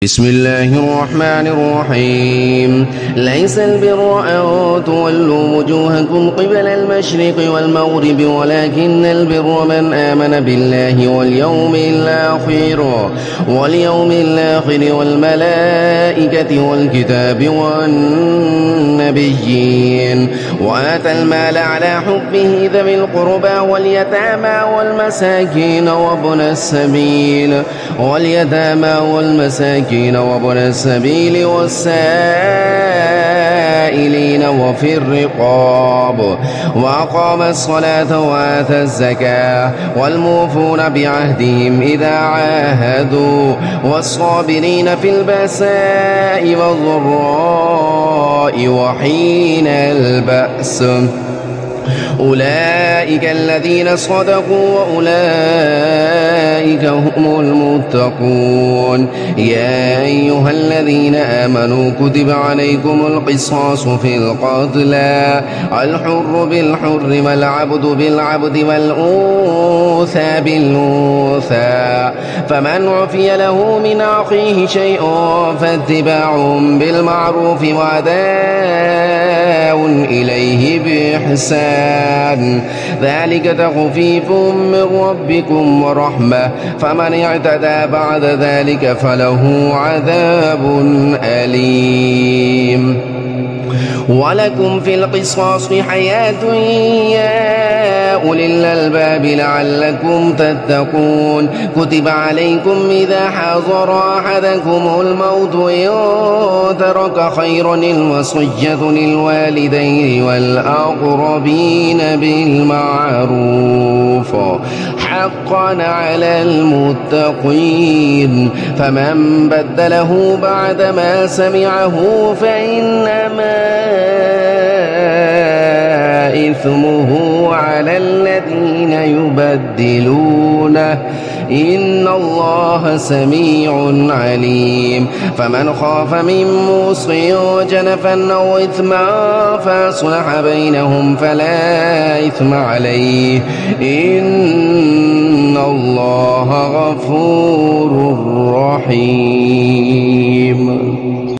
بسم الله الرحمن الرحيم. ليس البر أن تولوا وجوهكم قبل المشرق والمغرب ولكن البر من آمن بالله واليوم الآخر والملائكة والكتاب والنبيين وآتى المال على حبه ذوي القربى واليتامى وابن السبيل والسائلين وفي الرقاب وأقام الصلاة وآتى الزكاة والموفون بعهدهم إذا عاهدوا والصابرين في البأساء والضراء وحين البأس أولئك الذين صدقوا وأولئك هم المتقون. يا أيها الذين آمنوا كتب عليكم القصاص في القتلى الحر بالحر والعبد بالعبد والأنثى بالأنثى فمن عفي له من أخيه شيء فاتباع بالمعروف وأداء إليه بإحسان ذلك تخفيف من ربكم ورحمة فمن اعتدى بعد ذلك فله عذاب أليم. ولكم في القصاص حياة يا أولي الألباب لعلكم تتقون. كتب عليكم إذا حضر أحدكم الموت إن ترك خيرا الوصية للوالدين والأقربين بالمعروف حقا على المتقين فمن بدله بعدما سمعه فإنما إثمه على الذين يبدلونه إن الله سميع عليم. فمن خاف من موص جنفا أو إثما فأصلح بينهم فلا إثم عليه إن الله غفور رحيم.